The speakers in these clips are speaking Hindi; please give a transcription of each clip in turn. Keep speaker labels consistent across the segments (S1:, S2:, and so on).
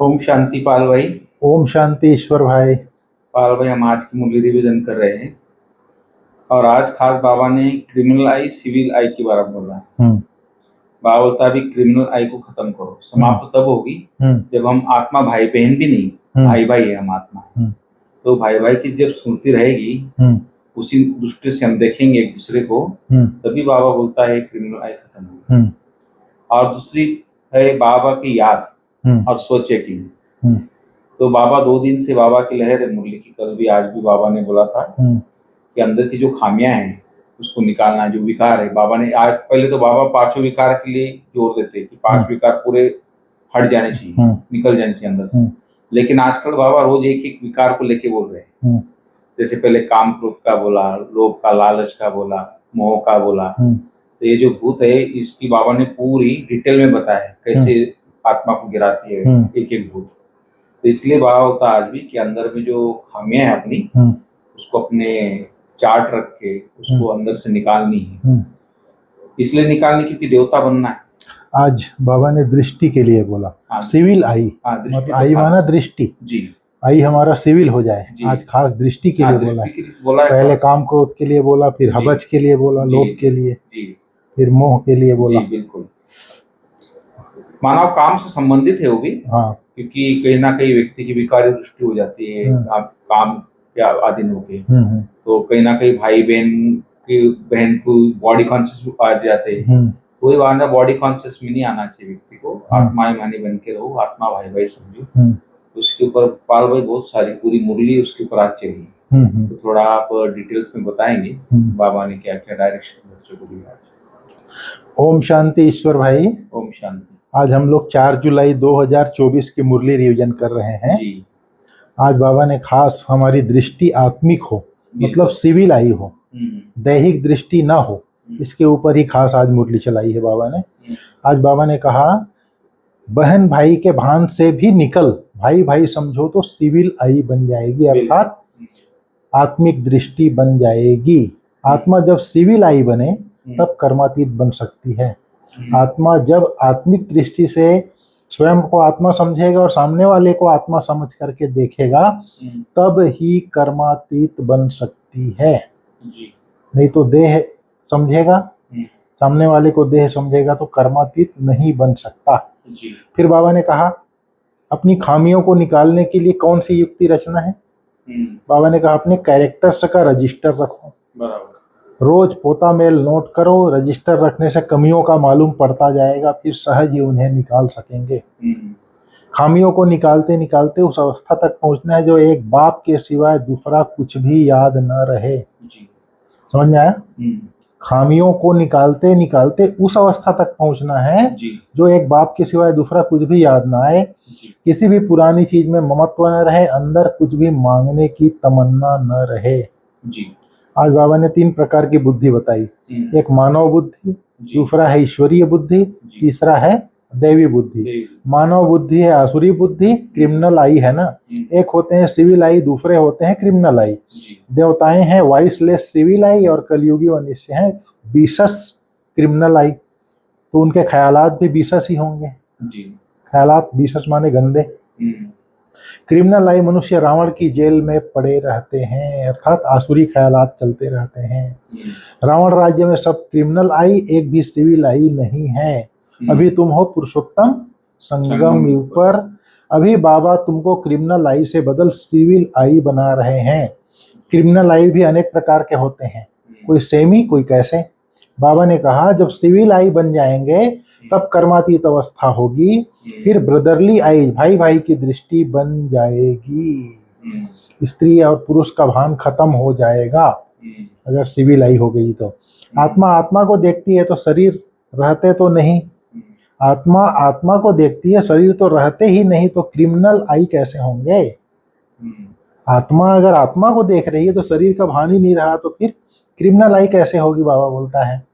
S1: ओम शांति पाल भाई।
S2: ओम शांति ईश्वर भाई।
S1: पाल भाई, हम आज की मुरली रिवीजन कर रहे हैं और आज खास बाबा ने क्रिमिनल आई सिविल आई के बारे में बोला है। बाबा बोलता अभी क्रिमिनल आई को खत्म करो, समाप्त तब होगी जब हम आत्मा भाई बहन भी नहीं, भाई भाई है हम आत्मा। तो भाई भाई की जब स्मृति रहेगी उसी दृष्टि से हम देखेंगे एक दूसरे को, तभी बाबा बोलता है क्रिमिनल आई खत्म होगी। और दूसरी है बाबा की याद और सोचे की। तो बाबा 2 दिन से बाबा की लहर है मुरली की, कल भी आज भी बाबा ने बोला था कि अंदर की जो खामियां हैं उसको निकालना, जो विकार है। बाबा ने आज पहले तो बाबा 5 विकार के लिए जोर देते कि 5 विकार पूरे हट जाने चाहिए, निकल जाने चाहिए अंदर से। लेकिन आजकल बाबा रोज एक एक विकार को लेके बोल रहे हैं। जैसे पहले काम क्रोध का बोला, लोभ का, लालच का बोला, मोह का बोला। तो ये जो भूत है इसकी बाबा ने पूरी डिटेल में बताया कैसे आत्मा को गिराती है एक एक भूत। तो इसलिए बाबा होता आज भी कि अंदर में जो खामियां है अपनी उसको अपने चार्ट रख के उसको अंदर से निकालनी है। इसलिए निकालने क्योंकि देवता बनना है।
S2: आज बाबा ने दृष्टि के लिए बोला, सिविल आई। मतलब आई माना दृष्टि जी। आई हमारा सिविल हो जाए। आज खास दृष्टि के लिए बोला है। पहले काम क्रोध के लिए बोला, फिर हबज के लिए बोला, लोभ के लिए, फिर मोह के लिए बोला।
S1: बिल्कुल, मानव काम से संबंधित है वो भी। क्योंकि कहीं ना कहीं व्यक्ति की विकारी दृष्टि हो जाती है आप काम के अधीन होके। तो कहीं ना कहीं भाई बहन को बॉडी कॉन्शियस आ जाते हैं। कोई वाना बॉडी कॉन्शियस में नहीं आना चाहिए व्यक्ति को। आत्मा मानी बन के रहो, आत्मा भाई भाई समझो। उसके ऊपर पाल भाई बहुत सारी पूरी मुरली उसके ऊपर आज चाहिए। तो थोड़ा आप डिटेल्स में बताएंगे बाबा ने क्या क्या डायरेक्शन बच्चों को दिया आज।
S2: ओम शांति ईश्वर भाई।
S1: ओम शांति।
S2: आज हम लोग 4 जुलाई 2024 की मुरली रिवीजन कर रहे हैं जी। आज बाबा ने खास हमारी दृष्टि आत्मिक हो, मतलब सिविल आई हो, दैहिक दृष्टि ना हो, इसके ऊपर ही खास आज मुरली चलाई है बाबा ने। आज बाबा ने कहा बहन भाई के भान से भी निकल, भाई भाई समझो तो सिविल आई बन जाएगी, अर्थात आत्मिक दृष्टि बन जाएगी। आत्मा जब सिविल आई बने तब कर्मातीत बन सकती है। आत्मा जब आत्मिक दृष्टि से स्वयं को आत्मा समझेगा और सामने वाले को आत्मा समझ करके देखेगा तब ही कर्मातीत बन सकती है। नहीं तो देह समझेगा, सामने वाले को देह समझेगा तो कर्मातीत नहीं बन सकता। फिर बाबा ने कहा अपनी खामियों को निकालने के लिए कौन सी युक्ति रचना है। बाबा ने कहा अपने कैरेक्टर्स का रजिस्टर रखो, रोज पोता मेल नोट करो। रजिस्टर रखने से कमियों का मालूम पड़ता जाएगा, फिर सहज ही उन्हें निकाल सकेंगे। खामियों को निकालते निकालते उस अवस्था तक पहुंचना है जो एक बाप के सिवाय दूसरा कुछ भी याद न रहे। समझ में आया? खामियों को निकालते निकालते उस अवस्था तक पहुंचना है जो एक बाप के सिवाय दूसरा कुछ भी याद ना आए, किसी भी पुरानी चीज में ममत्व न रहे, अंदर कुछ भी मांगने की तमन्ना न रहे। आज बाबा ने 3 प्रकार की बुद्धि बताई। एक मानव बुद्धि, दूसरा है ईश्वरीय बुद्धि, तीसरा है दैवी बुद्धि। मानव बुद्धि है आसुरी बुद्धि, क्रिमिनल आई है ना। एक होते हैं सिविल आई, दूसरे होते हैं क्रिमिनल आई। देवताएं हैं वाइसलेस सिविल आई और कलयुगी मनुष्य हैं बीसस क्रिमिनल आई। तो उनके ख्यालात भी बीसस ही होंगे। ख्यालात बीसस माने गंदे। क्रिमिनल आई मनुष्य रावण की जेल में पड़े रहते हैं, अर्थात आसुरी ख्यालात चलते रहते हैं। रावण राज्य में सब क्रिमिनल आई, एक भी सिविल आई नहीं है। अभी तुम हो पुरुषोत्तम संगम युग पर। अभी बाबा तुमको क्रिमिनल आई से बदल सिविल आई बना रहे हैं। क्रिमिनल आई भी अनेक प्रकार के होते हैं, कोई सेमी कोई कैसे। बाबा ने कहा जब सिविल आई बन जाएंगे तब कर्मातीत अवस्था होगी, फिर ब्रदरली आई, भाई भाई की दृष्टि बन जाएगी। स्त्री और पुरुष का भान खत्म हो जाएगा अगर सिविल आई हो गई तो। आत्मा आत्मा को देखती है तो शरीर रहते तो नहीं, आत्मा आत्मा को देखती है शरीर तो रहते ही नहीं, तो क्रिमिनल आई कैसे होंगे। आत्मा अगर आत्मा को देख रही है तो शरीर का भान ही नहीं रहा, तो फिर क्रिमिनल आई कैसे होगी। बाबा बोलता है,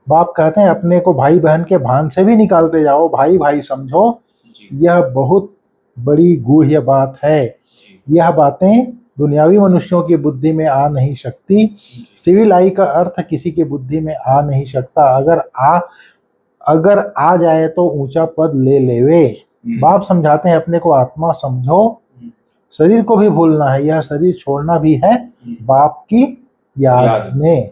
S2: बाप कहते हैं अपने को भाई बहन के भान से भी निकालते जाओ, भाई भाई समझो। यह बहुत बड़ी गूढ़ बात है। यह बातें दुनियावी मनुष्यों की बुद्धि में आ नहीं सकती। सिविल आई का अर्थ किसी की बुद्धि में आ नहीं सकता। अगर आ जाए तो ऊंचा पद ले लेवे, बाप समझाते हैं अपने को आत्मा समझो, शरीर को भी भूलना है, यह शरीर छोड़ना भी है बाप की याद में।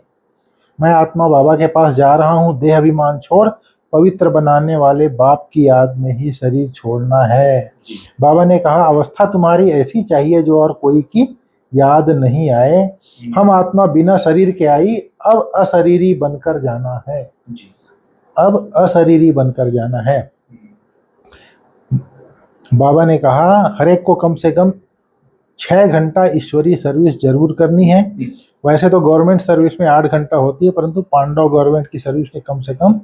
S2: मैं आत्मा बाबा के पास जा रहा हूँ, देह अभिमान छोड़ पवित्र बनाने वाले बाप की याद में ही शरीर छोड़ना है। बाबा ने कहा अवस्था तुम्हारी ऐसी चाहिए जो और कोई की याद नहीं आए। हम आत्मा बिना शरीर के आई, अब अशरीरी बनकर जाना है, अब अशरीरी बनकर जाना है। बाबा ने कहा हर एक को कम से कम 6 घंटा ईश्वरीय सर्विस जरूर करनी है। वैसे तो गवर्नमेंट सर्विस में 8 घंटा होती है, परंतु पांडव गवर्नमेंट की सर्विस में कम से कम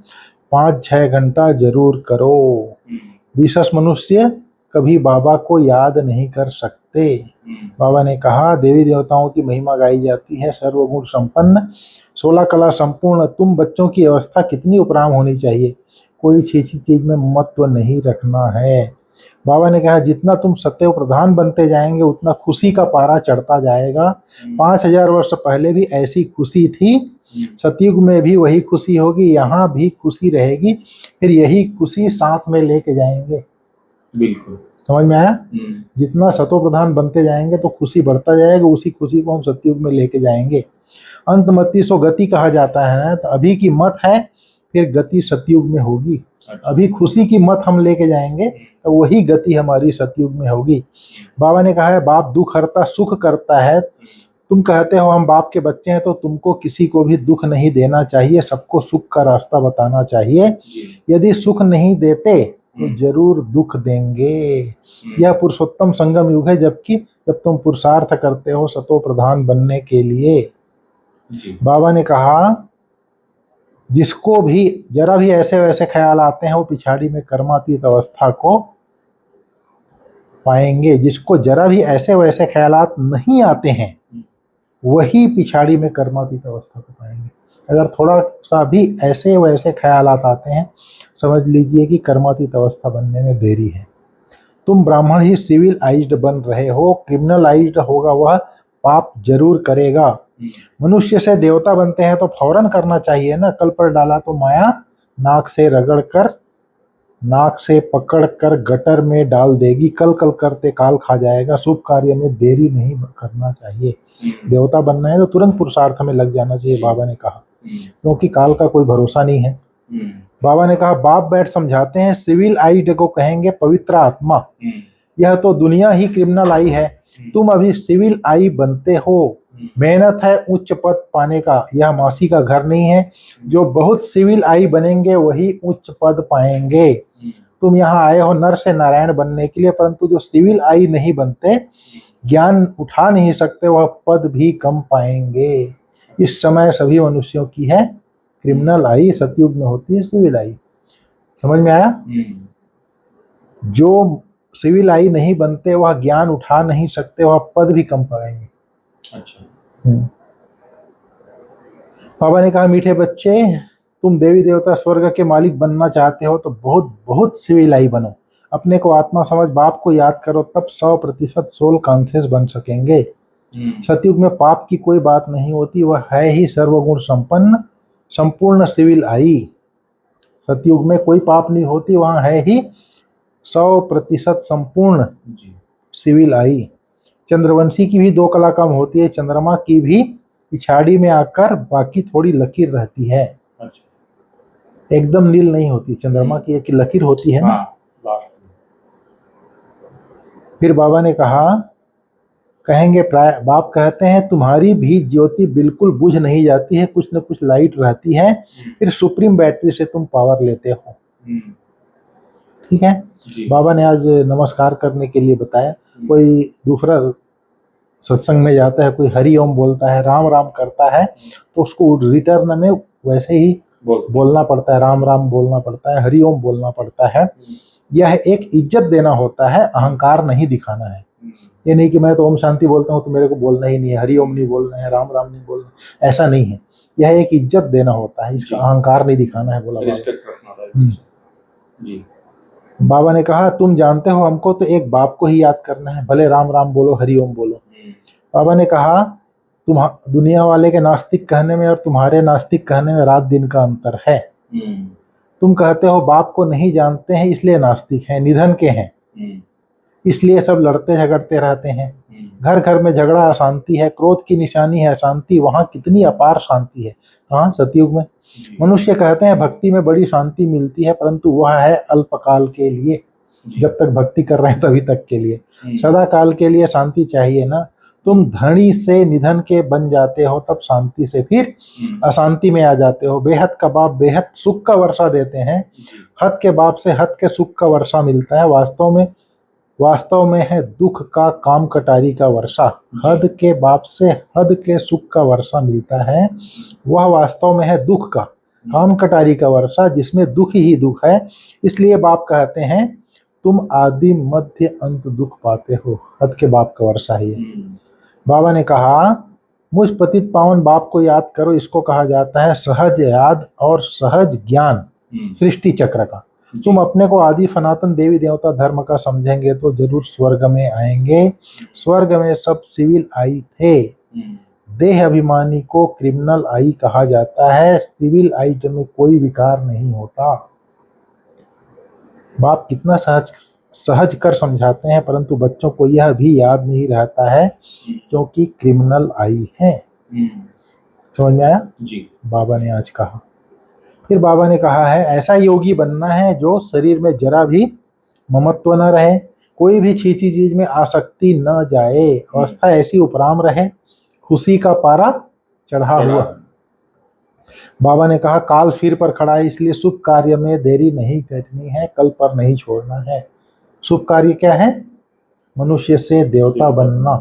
S2: 5-6 घंटा जरूर करो। विशेष मनुष्य कभी बाबा को याद नहीं कर सकते। बाबा ने कहा देवी देवताओं की महिमा गाई जाती है, सर्वगुण संपन्न 16 कला संपूर्ण। तुम बच्चों की अवस्था कितनी उपराम होनी चाहिए, कोई छीछी चीज में मत्व नहीं रखना है। बाबा ने कहा जितना तुम सत्यव प्रधान बनते जाएंगे उतना खुशी का पारा चढ़ता जाएगा। 5000 वर्ष पहले भी ऐसी खुशी थी, सतयुग में भी वही खुशी होगी, यहाँ भी खुशी रहेगी, फिर यही खुशी साथ में लेके जाएंगे।
S1: बिल्कुल
S2: समझ में आया? जितना सतो प्रधान बनते जाएंगे तो खुशी बढ़ता जाएगा, उसी खुशी को हम सतयुग में लेके जाएंगे। अंतमति सो गति कहा जाता है ना, तो अभी की मत है फिर गति सतयुग में होगी। अभी खुशी की मत हम लेके जाएंगे तो वही गति हमारी सतयुग में होगी। बाबा ने कहा है बाप दुख हरता सुख करता है। तुम कहते हो हम बाप के बच्चे हैं, तो तुमको किसी को भी दुख नहीं देना चाहिए, सबको सुख का रास्ता बताना चाहिए। यदि सुख नहीं देते तो जरूर दुख देंगे। यह पुरुषोत्तम संगम युग है, जबकि जब तुम पुरुषार्थ करते हो सतो प्रधान बनने के लिए। बाबा ने कहा जिसको भी जरा भी ऐसे वैसे ख्याल आते हैं वो पिछाड़ी में कर्मातीत अवस्था को पाएंगे। जिसको जरा भी ऐसे वैसे ख्यालात नहीं आते हैं वही पिछाड़ी में कर्मातीत अवस्था को पाएंगे। अगर थोड़ा सा भी ऐसे वैसे ख्यालात आते हैं समझ लीजिए कि कर्मातीत अवस्था बनने में देरी है। तुम ब्राह्मण ही सिविलाइज्ड बन रहे हो, क्रिमिनलाइज्ड होगा वह पाप जरूर करेगा। मनुष्य से देवता बनते हैं तो फौरन करना चाहिए ना, कल पर डाला तो माया नाक से रगड़ कर नाक से पकड़ कर गटर में डाल देगी, कल कल करते काल खा जाएगा। शुभ कार्य में देरी नहीं करना चाहिए। देवता बनना है तो तुरंत पुरुषार्थ में लग जाना चाहिए, बाबा ने कहा, क्योंकि काल का कोई भरोसा नहीं है। बाबा ने कहा बाप बैठ समझाते हैं सिविल आइड को कहेंगे पवित्र आत्मा। यह तो दुनिया ही क्रिमिनल आई है, तुम अभी सिविल आई बनते हो। मेहनत है उच्च पद पाने का, यह मासी का घर नहीं है। जो बहुत सिविल आई बनेंगे वही उच्च पद पाएंगे। तुम यहाँ आए हो नर से नारायण बनने के लिए, परंतु जो सिविल आई नहीं बनते, ज्ञान उठा नहीं सकते, वह पद भी कम पाएंगे। इस समय सभी मनुष्यों की है क्रिमिनल आई, सतयुग में होती है सिविल आई। समझ में आया? जो सिविल आई नहीं बनते वह ज्ञान उठा नहीं सकते, वह पद भी कम पाएंगे। अच्छा। बाबा ने कहा मीठे बच्चे तुम देवी देवता स्वर्ग के मालिक बनना चाहते हो तो बहुत बहुत सिविल आई बनो। अपने को आत्मा समझ बाप को याद करो, तब 100% सोल कॉन्शियस बन सकेंगे। सतयुग में पाप की कोई बात नहीं होती, वह है ही सर्वगुण संपन्न संपूर्ण सिविल आई। सतयुग में कोई पाप नहीं होती, वहां है ही 100% संपूर्ण सिविल आई। चंद्रवंशी की भी 2 कला कम होती है, चंद्रमा की भी पिछाड़ी में आकर बाकी थोड़ी लकीर रहती है। अच्छा। एकदम नील नहीं होती, चंद्रमा की एक लकीर होती है ना। फिर बाबा ने कहा कहेंगे बाप कहते हैं तुम्हारी भी ज्योति बिल्कुल बुझ नहीं जाती है, कुछ न कुछ लाइट रहती है, फिर सुप्रीम बैटरी से तुम पावर लेते हो। ठीक है। बाबा ने आज नमस्कार करने के लिए बताया। कोई दूसरा सत्संग में जाता है, कोई हरि ओम बोलता है, राम राम करता है, तो उसको रिटर्न में वैसे ही बोलना पड़ता है, राम राम बोलना पड़ता है, हरि ओम बोलना पड़ता है। यह एक इज्जत देना होता है, अहंकार नहीं दिखाना है। ये नहीं कि मैं तो ओम शांति बोलता हूँ तो मेरे को बोलना ही नहीं है, हरि ओम नहीं बोलना है, राम राम नहीं बोलना, ऐसा नहीं है। यह एक इज्जत देना होता है, इसका अहंकार नहीं दिखाना है, बोला बाबा। बाबा ने कहा तुम जानते हो हमको तो एक बाप को ही याद करना है, भले राम राम बोलो हरि ओम बोलो। बाबा ने कहा तुम दुनिया वाले के नास्तिक कहने में और तुम्हारे नास्तिक कहने में रात दिन का अंतर है। तुम कहते हो बाप को नहीं जानते हैं इसलिए नास्तिक हैं, निधन के हैं, इसलिए सब लड़ते झगड़ते रहते हैं। घर घर में झगड़ा अशांति है, क्रोध की निशानी है अशांति। वहां कितनी अपार शांति है, कहाँ? सतयुग में। मनुष्य कहते हैं भक्ति में बड़ी शांति मिलती है, परंतु वह है अल्पकाल के लिए। जब तक भक्ति कर रहे हैं तभी तक के लिए, सदा काल के लिए शांति चाहिए ना। तुम धनी से निधन के बन जाते हो, तब शांति से फिर अशांति में आ जाते हो। बेहद का बाप बेहद सुख का वर्षा देते हैं, हद के बाप से हद के सुख का वर्षा मिलता है। वास्तव में है दुख का काम कटारी का वर्षा। हद के बाप से हद के सुख का वर्षा मिलता है, वह वास्तव में है दुख का काम कटारी का वर्षा, जिसमें दुख ही दुख है। इसलिए बाप कहते हैं तुम आदि मध्य अंत दुख पाते हो। हद के बाप का वर्षा ही है। बाबा ने कहा मुझ पतित पावन बाप को याद करो, इसको कहा जाता है सहज याद और सहज ज्ञान सृष्टि चक्र का। तुम अपने को आदि सनातन देवी देवता धर्म का समझेंगे तो जरूर स्वर्ग में आएंगे। स्वर्ग में सब सिविल आई थे। देह अभिमानी को क्रिमिनल आई कहा जाता है। सिविल आइट में कोई विकार नहीं होता। बाप कितना सहज कर समझाते हैं, परंतु बच्चों को यह भी याद नहीं रहता है क्योंकि क्रिमिनल आई है। समझ में आया जी? बाबा ने आज कहा। फिर बाबा ने कहा है ऐसा योगी बनना है जो शरीर में जरा भी ममत्व न रहे, कोई भी छींची चीज में आसक्ति न जाए, अवस्था ऐसी उपराम रहे, खुशी का पारा चढ़ा हुआ। बाबा ने कहा काल सिर पर खड़ा है, इसलिए शुभ कार्य में देरी नहीं करनी है, कल पर नहीं छोड़ना है। शुभ कार्य क्या है? मनुष्य से देवता बनना।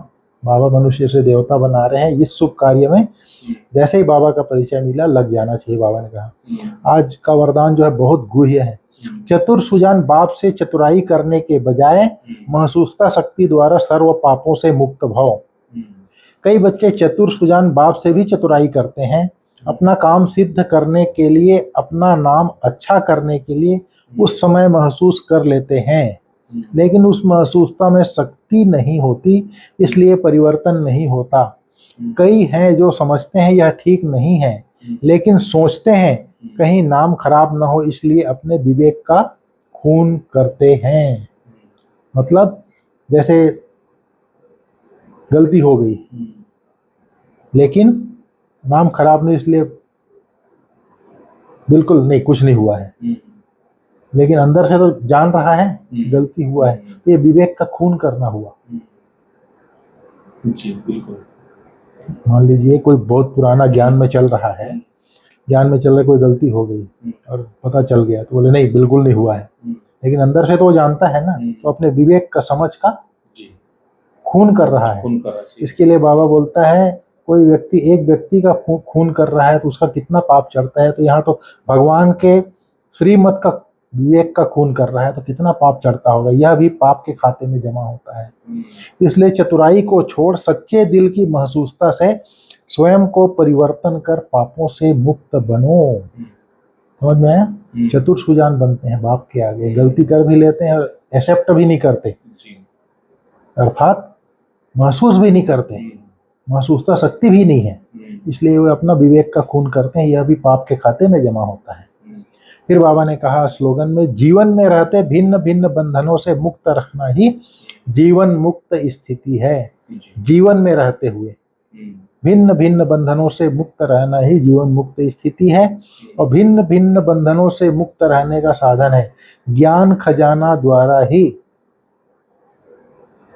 S2: बाबा मनुष्य से देवता बना रहे हैं। इस शुभ कार्य में जैसे ही बाबा का परिचय मिला लग जाना चाहिए। बाबा ने कहा आज का वरदान जो है बहुत गुह्य है। चतुर सुजान बाप से चतुराई करने के बजाय महसूसता शक्ति द्वारा सर्व पापों से मुक्त भव। कई बच्चे चतुर सुजान बाप से भी चतुराई करते हैं, अपना काम सिद्ध करने के लिए, अपना नाम अच्छा करने के लिए उस समय महसूस कर लेते हैं, लेकिन उस महसूसता में शक्ति नहीं होती, इसलिए परिवर्तन नहीं होता। कई हैं जो समझते हैं यह ठीक नहीं है, लेकिन सोचते हैं कहीं नाम खराब ना हो, इसलिए अपने विवेक का खून करते हैं। मतलब जैसे गलती हो गई लेकिन नाम खराब नहीं, इसलिए बिल्कुल नहीं कुछ नहीं हुआ है, लेकिन अंदर से तो जान रहा है गलती हुआ है, तो ये विवेक का खून करना हुआ।
S1: जी बिल्कुल।
S2: मान लीजिए कोई बहुत पुराना ज्ञान में चल रहा है, ज्ञान में चल रहे कोई गलती हो गई और पता चल गया तो बोले नहीं बिल्कुल नहीं हुआ है, लेकिन अंदर से तो वो जानता है ना, तो अपने विवेक का समझ का खून कर रहा है। इसके लिए बाबा बोलता है कोई व्यक्ति एक व्यक्ति का खून कर रहा है तो उसका कितना पाप चढ़ता है, तो यहाँ तो भगवान के श्रीमत का विवेक का खून कर रहा है तो कितना पाप चढ़ता होगा, यह भी पाप के खाते में जमा होता है। इसलिए चतुराई को छोड़ सच्चे दिल की महसूसता से स्वयं को परिवर्तन कर पापों से मुक्त बनो। समझ में आया? चतुर सुजान बनते हैं बाप के आगे, गलती कर भी लेते हैं और एक्सेप्ट भी नहीं करते, अर्थात महसूस भी नहीं करते, महसूसता शक्ति भी नहीं है, इसलिए वे अपना विवेक का खून करते हैं, यह भी पाप के खाते में जमा होता है। फिर बाबा ने कहा स्लोगन में जीवन में रहते भिन्न भिन्न बंधनों से मुक्त रहना ही जीवन मुक्त स्थिति है। जीवन में रहते हुए भिन्न भिन्न बंधनों से मुक्त रहना ही जीवन मुक्त स्थिति है, और भिन्न भिन्न बंधनों से मुक्त रहने का साधन है ज्ञान खजाना द्वारा ही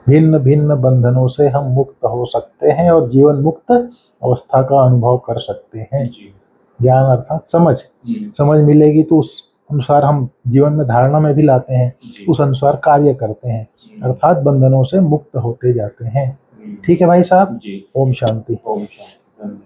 S2: भिन्न भिन्न बंधनों से हम मुक्त हो सकते हैं और जीवन मुक्त अवस्था का अनुभव कर सकते हैं। ज्ञान अर्थात समझ मिलेगी तो उस अनुसार हम जीवन में धारणा में भी लाते हैं, उस अनुसार कार्य करते हैं, अर्थात बंधनों से मुक्त होते जाते हैं। ठीक है भाई साहब? ओम शांति।
S1: ओम शांति।